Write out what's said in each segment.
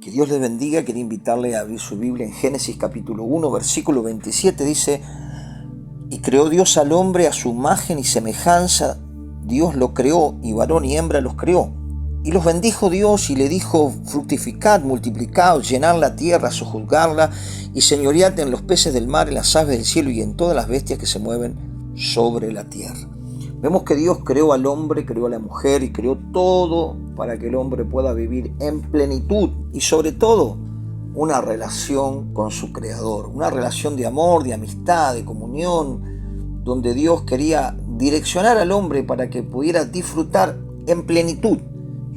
Que Dios les bendiga. Quería invitarle a abrir su Biblia en Génesis capítulo 1, versículo 27. Dice: y creó Dios al hombre a su imagen y semejanza. Dios lo creó, y varón y hembra los creó. Y los bendijo Dios y le dijo: fructificad, multiplicaos, llenad la tierra, sojuzgarla, y señoread en los peces del mar, en las aves del cielo y en todas las bestias que se mueven sobre la tierra. Vemos que Dios creó al hombre, creó a la mujer y creó todo para que el hombre pueda vivir en plenitud y sobre todo una relación con su Creador, una relación de amor, de amistad, de comunión, donde Dios quería direccionar al hombre para que pudiera disfrutar en plenitud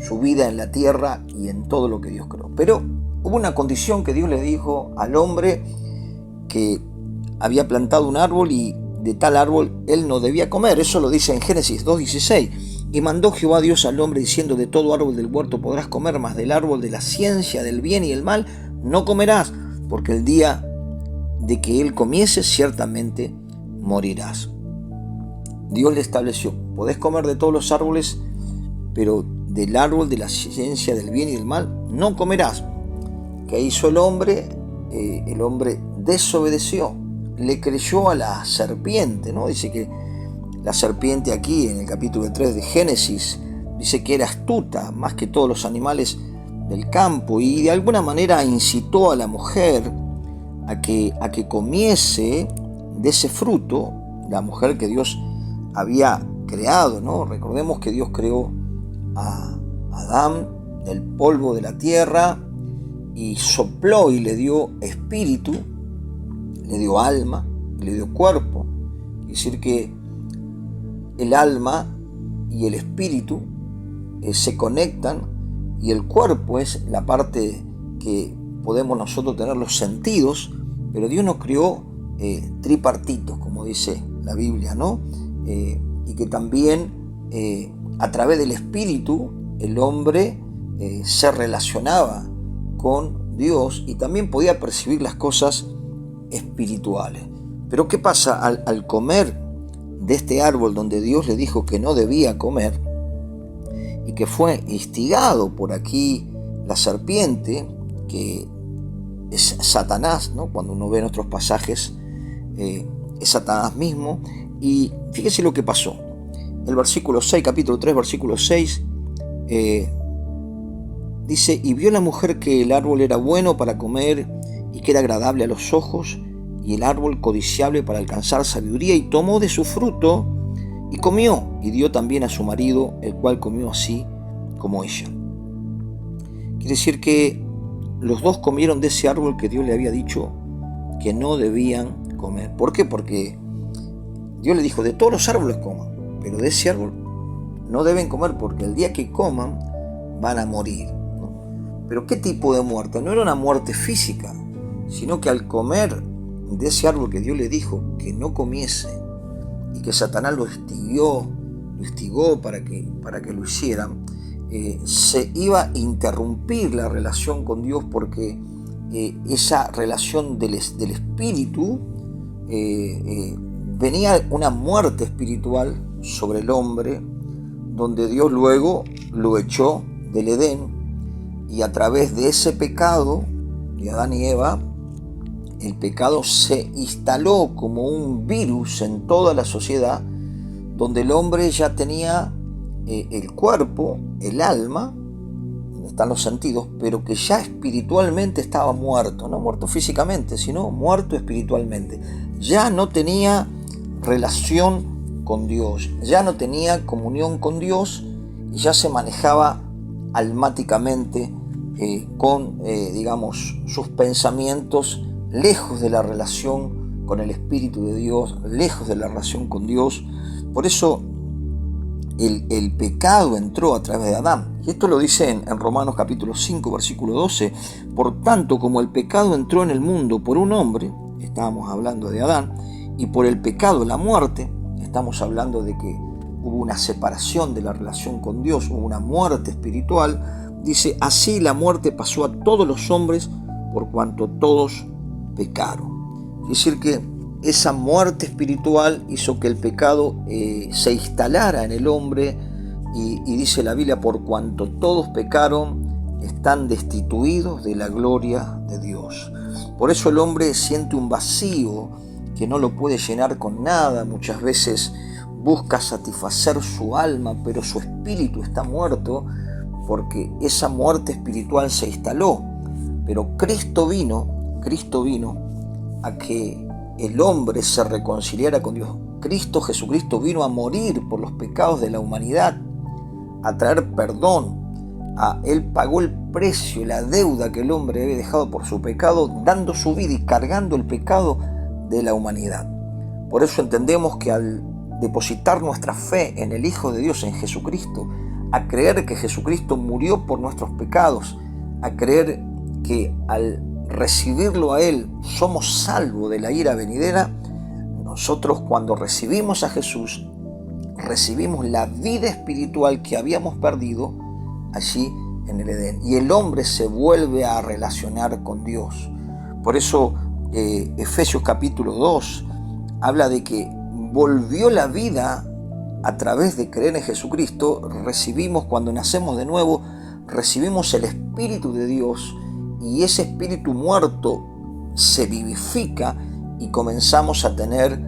su vida en la tierra y en todo lo que Dios creó. Pero hubo una condición que Dios le dijo al hombre, que había plantado un árbol y de tal árbol él no debía comer. Eso lo dice en Génesis 2:16. Y mandó Jehová Dios al hombre diciendo: de todo árbol del huerto podrás comer, mas del árbol de la ciencia del bien y el mal no comerás, porque el día de que él comiese ciertamente morirás. Dios le estableció: podés comer de todos los árboles, pero del árbol de la ciencia del bien y del mal no comerás. ¿Qué hizo el hombre? El hombre desobedeció, le creyó a la serpiente, ¿no? Dice que la serpiente aquí en el capítulo 3 de Génesis dice que era astuta más que todos los animales del campo, y de alguna manera incitó a la mujer a que comiese de ese fruto, la mujer que Dios había creado, ¿no? Recordemos que Dios creó a Adán del polvo de la tierra y sopló y le dio espíritu, le dio alma, le dio cuerpo. Es decir, que el alma y el espíritu se conectan, y el cuerpo es la parte que podemos nosotros tener los sentidos, pero Dios nos creó tripartitos, como dice la Biblia, ¿no? Y que también a través del espíritu el hombre se relacionaba con Dios y también podía percibir las cosas espirituales. Pero ¿qué pasa? Al comer de este árbol donde Dios le dijo que no debía comer, y que fue instigado por aquí la serpiente, que es Satanás, ¿no? Cuando uno ve en otros pasajes, es Satanás mismo. Y fíjese lo que pasó. El versículo 6, capítulo 3, versículo 6, dice: y vio la mujer que el árbol era bueno para comer y que era agradable a los ojos, y el árbol codiciable para alcanzar sabiduría, y tomó de su fruto y comió, y dio también a su marido, el cual comió así como ella. Quiere decir que los dos comieron de ese árbol que Dios le había dicho que no debían comer. ¿Por qué? Porque Dios le dijo: de todos los árboles coman, pero de ese árbol no deben comer, porque el día que coman van a morir, ¿no? Pero ¿qué tipo de muerte? No era una muerte física, sino que al comer de ese árbol que Dios le dijo que no comiese, y que Satanás lo instigó para que lo hicieran, se iba a interrumpir la relación con Dios, porque esa relación del espíritu, venía una muerte espiritual sobre el hombre, donde Dios luego lo echó del Edén, y a través de ese pecado de Adán y Eva, el pecado se instaló como un virus en toda la sociedad, donde el hombre ya tenía el cuerpo, el alma, donde están los sentidos, pero que ya espiritualmente estaba muerto, no muerto físicamente, sino muerto espiritualmente. Ya no tenía relación con Dios, ya no tenía comunión con Dios, y ya se manejaba almáticamente con sus pensamientos lejos de la relación con el Espíritu de Dios, lejos de la relación con Dios. Por eso el pecado entró a través de Adán. Y esto lo dice en Romanos capítulo 5, versículo 12. Por tanto, como el pecado entró en el mundo por un hombre, estábamos hablando de Adán, y por el pecado la muerte, estamos hablando de que hubo una separación de la relación con Dios, hubo una muerte espiritual. Dice: así la muerte pasó a todos los hombres, por cuanto todos pecaron. Es decir, que esa muerte espiritual hizo que el pecado se instalara en el hombre, y dice la Biblia: por cuanto todos pecaron, están destituidos de la gloria de Dios. Por eso el hombre siente un vacío que no lo puede llenar con nada. Muchas veces busca satisfacer su alma, pero su espíritu está muerto porque esa muerte espiritual se instaló. Pero Cristo vino a que el hombre se reconciliara con Dios. Jesucristo vino a morir por los pecados de la humanidad, a traer perdón. Él pagó el precio, la deuda que el hombre había dejado por su pecado, dando su vida y cargando el pecado de la humanidad. Por eso entendemos que al depositar nuestra fe en el Hijo de Dios, en Jesucristo, a creer que Jesucristo murió por nuestros pecados, a creer que al recibirlo a Él somos salvos de la ira venidera, nosotros cuando recibimos a Jesús, recibimos la vida espiritual que habíamos perdido allí en el Edén. Y el hombre se vuelve a relacionar con Dios. Por eso Efesios capítulo 2 habla de que volvió la vida a través de creer en Jesucristo. Recibimos, cuando nacemos de nuevo, recibimos el Espíritu de Dios, y ese espíritu muerto se vivifica y comenzamos a tener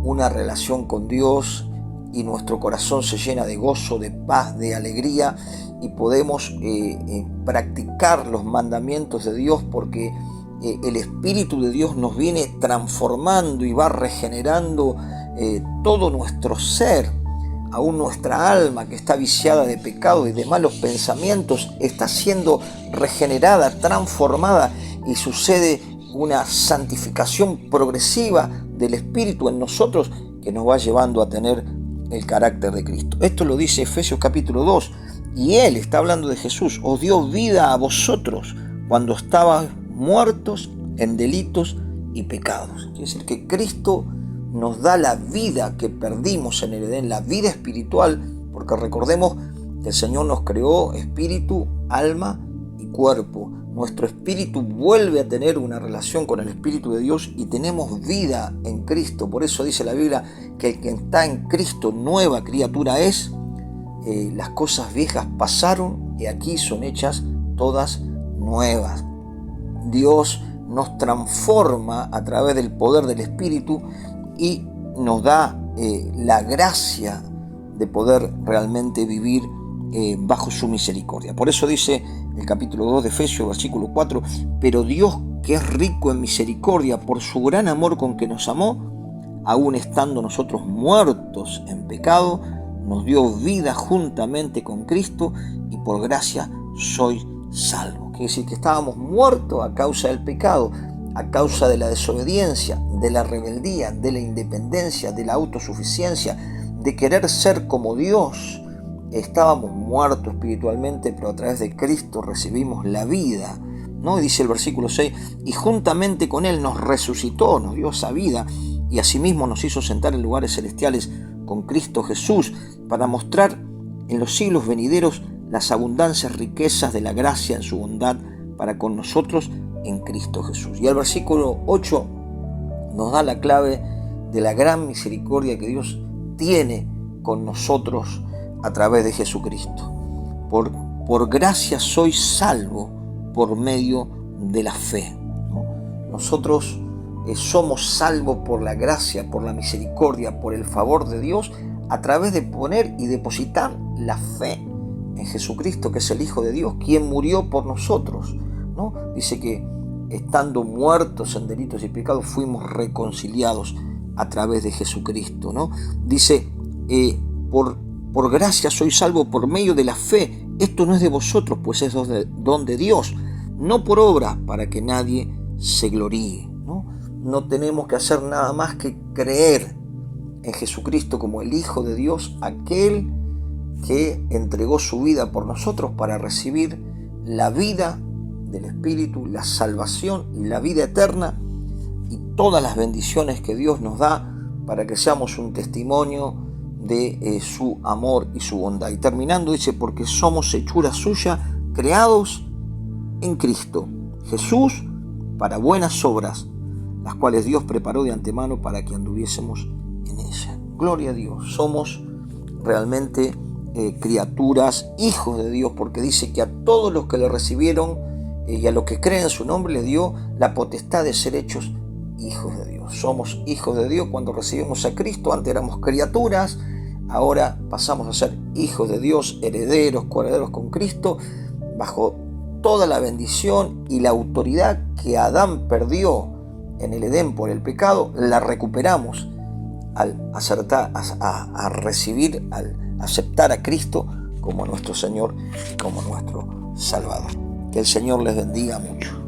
una relación con Dios, y nuestro corazón se llena de gozo, de paz, de alegría, y podemos practicar los mandamientos de Dios, porque el Espíritu de Dios nos viene transformando y va regenerando todo nuestro ser. Aún nuestra alma, que está viciada de pecado y de malos pensamientos, está siendo regenerada, transformada, y sucede una santificación progresiva del Espíritu en nosotros que nos va llevando a tener el carácter de Cristo. Esto lo dice Efesios capítulo 2, y Él está hablando de Jesús. Os dio vida a vosotros cuando estabais muertos en delitos y pecados. Quiere decir que Cristo nos da la vida que perdimos en el Edén, la vida espiritual, porque recordemos que el Señor nos creó espíritu, alma y cuerpo. Nuestro espíritu vuelve a tener una relación con el Espíritu de Dios y tenemos vida en Cristo. Por eso dice la Biblia que el que está en Cristo, nueva criatura es. Las cosas viejas pasaron y aquí son hechas todas nuevas. Dios nos transforma a través del poder del Espíritu y nos da la gracia de poder realmente vivir bajo su misericordia. Por eso dice el capítulo 2 de Efesios, versículo 4, pero Dios, que es rico en misericordia, por su gran amor con que nos amó, aun estando nosotros muertos en pecado, nos dio vida juntamente con Cristo, y por gracia sois salvos. Quiere decir que estábamos muertos a causa del pecado, a causa de la desobediencia, de la rebeldía, de la independencia, de la autosuficiencia, de querer ser como Dios. Estábamos muertos espiritualmente, pero a través de Cristo recibimos la vida, ¿no? Y dice el versículo 6, y juntamente con Él nos resucitó, nos dio esa vida, y asimismo nos hizo sentar en lugares celestiales con Cristo Jesús, para mostrar en los siglos venideros las abundancias riquezas de la gracia en su bondad para con nosotros en Cristo Jesús. Y el versículo 8 nos da la clave de la gran misericordia que Dios tiene con nosotros a través de Jesucristo. Por gracia sois salvo por medio de la fe, ¿no? Nosotros somos salvos por la gracia, por la misericordia, por el favor de Dios, a través de poner y depositar la fe en Jesucristo, que es el Hijo de Dios, quien murió por nosotros, ¿no? Dice que estando muertos en delitos y pecados, fuimos reconciliados a través de Jesucristo, ¿no? Dice, por gracia sois salvos por medio de la fe. Esto no es de vosotros, pues es don de Dios, no por obra, para que nadie se gloríe, ¿no? No tenemos que hacer nada más que creer en Jesucristo como el Hijo de Dios, aquel que entregó su vida por nosotros para recibir la vida del Espíritu, la salvación y la vida eterna, y todas las bendiciones que Dios nos da para que seamos un testimonio de su amor y su bondad. Y terminando dice, porque somos hechura suya, creados en Cristo Jesús para buenas obras, las cuales Dios preparó de antemano para que anduviésemos en ella. Gloria a Dios, somos realmente criaturas, hijos de Dios, porque dice que a todos los que le recibieron y a los que creen en su nombre le dio la potestad de ser hechos hijos de Dios. Somos hijos de Dios cuando recibimos a Cristo. Antes éramos criaturas, ahora pasamos a ser hijos de Dios, herederos, coherederos con Cristo, bajo toda la bendición y la autoridad que Adán perdió en el Edén por el pecado, la recuperamos al recibir, al aceptar a Cristo como nuestro Señor y como nuestro Salvador. Que el Señor les bendiga mucho.